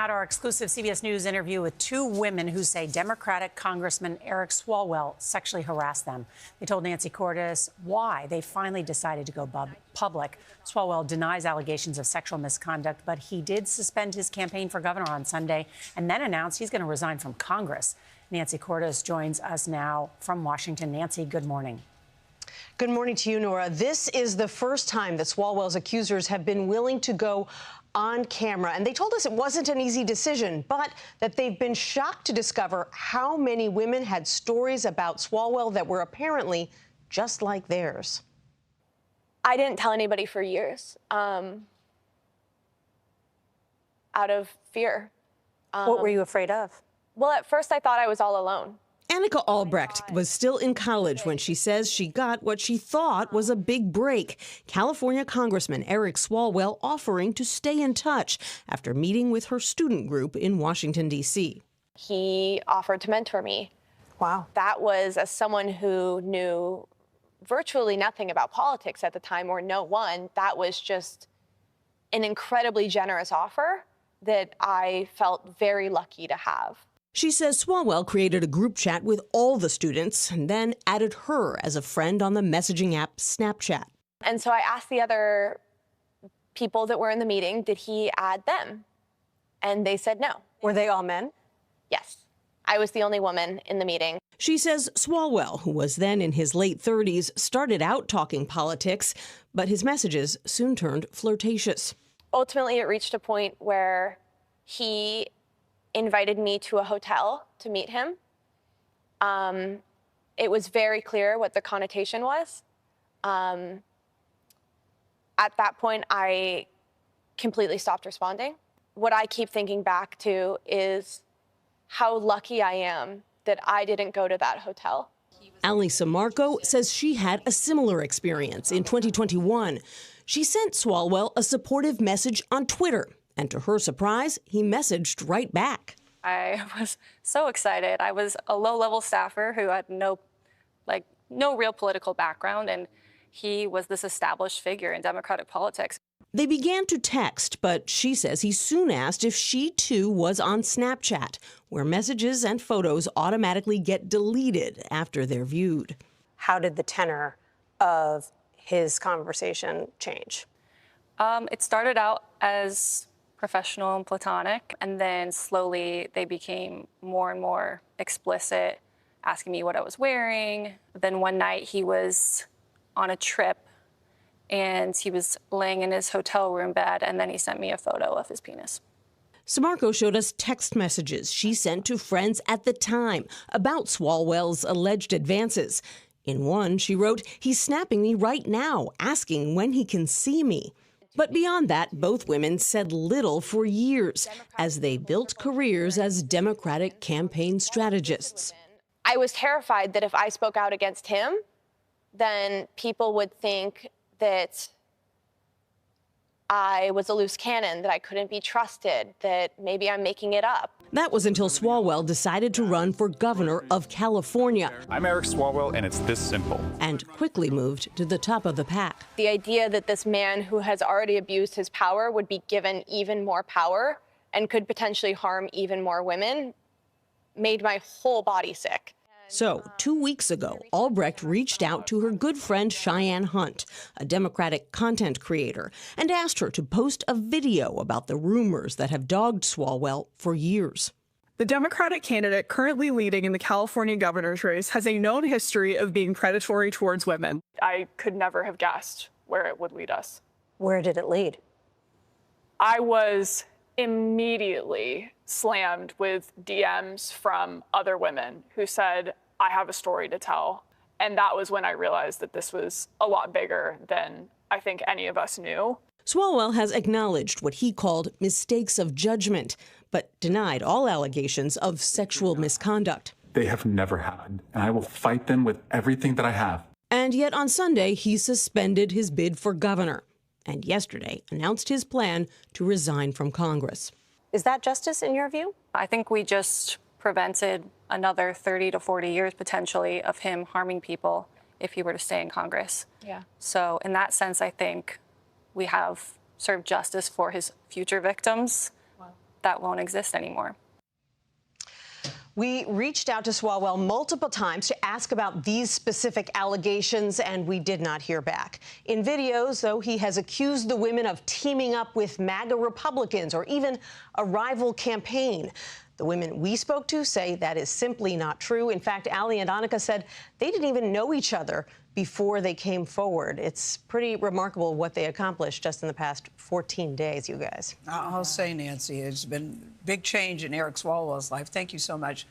out our exclusive CBS News interview with two women who say Democratic Congressman Eric Swalwell sexually harassed them. They told Nancy Cordes why they finally decided to go public. Swalwell denies allegations of sexual misconduct, but he did suspend his campaign for governor on Sunday and then announced he's going to resign from Congress. Nancy Cordes joins us now from Washington. Nancy, good morning. Good morning to you, Nora. This is the first time that Swalwell's accusers have been willing to go on camera. And they told us it wasn't an easy decision, but that they've been shocked to discover how many women had stories about Swalwell that were apparently just like theirs. I didn't tell anybody for years, out of fear. What were you afraid of? Well, at first I thought I was all alone. Anakah Alrech was still in college when she says she got what she thought was a big break. California Congressman Eric Swalwell offering to stay in touch after meeting with her student group in Washington, D.C. He offered to mentor me. Wow. That was, as someone who knew virtually nothing about politics at the time, or no one, that was just an incredibly generous offer that I felt very lucky to have. She says Swalwell created a group chat with all the students and then added her as a friend on the messaging app Snapchat. And so I asked the other people that were in the meeting, did he add them? And they said no. Were they all men? Yes. I was the only woman in the meeting. She says Swalwell, who was then in his late 30s, started out talking politics, but his messages soon turned flirtatious. Ultimately, it reached a point where he invited me to a hotel to meet him. It was very clear what the connotation was. At that point, I completely stopped responding. What I keep thinking back to is how lucky I am that I didn't go to that hotel. Alisa Marco says she had a similar experience in 2021. She sent Swalwell a supportive message on Twitter. And to her surprise, he messaged right back. I was so excited. I was a low-level staffer who had no real political background, and he was this established figure in Democratic politics. They began to text, but she says he soon asked if she too was on Snapchat, where messages and photos automatically get deleted after they're viewed. How did the tenor of his conversation change? It started out as professional and platonic, and then slowly they became more and more explicit, asking me what I was wearing. Then one night he was on a trip and he was laying in his hotel room bed, and then he sent me a photo of his penis. Marco showed us text messages she sent to friends at the time about Swalwell's alleged advances. In one, she wrote, "He's snapping me right now, asking when he can see me." But beyond that, both women said little for years as they built careers as Democratic campaign strategists. I was terrified that if I spoke out against him, then people would think that I was a loose cannon, that I couldn't be trusted, that maybe I'm making it up. That was until Swalwell decided to run for governor of California. I'm Eric Swalwell, and it's this simple. And quickly moved to the top of the pack. The idea that this man who has already abused his power would be given even more power and could potentially harm even more women made my whole body sick. So, 2 weeks ago, Alrech reached out to her good friend Cheyenne Hunt, a Democratic content creator, and asked her to post a video about the rumors that have dogged Swalwell for years. The Democratic candidate currently leading in the California governor's race has a known history of being predatory towards women. I could never have guessed where it would lead us. Where did it lead? I was immediately slammed with DMs from other women who said, "I have a story to tell." And that was when I realized that this was a lot bigger than I think any of us knew. Swalwell has acknowledged what he called mistakes of judgment, but denied all allegations of sexual misconduct. They have never happened, and I will fight them with everything that I have. And yet on Sunday, he suspended his bid for governor, and yesterday announced his plan to resign from Congress. Is that justice in your view? I think we just prevented another 30 to 40 years potentially of him harming people if he were to stay in Congress. Yeah. So in that sense, I think we have served justice for his future victims. Wow. that won't exist anymore. We reached out to Swalwell multiple times to ask about these specific allegations, and we did not hear back. In videos, though, he has accused the women of teaming up with MAGA Republicans or even a rival campaign. The women we spoke to say that is simply not true. In fact, Ali and Anakah said they didn't even know each other before they came forward. It's pretty remarkable what they accomplished just in the past 14 days, you guys. I'll say, Nancy, it's been big change in Eric Swalwell's life. Thank you so much.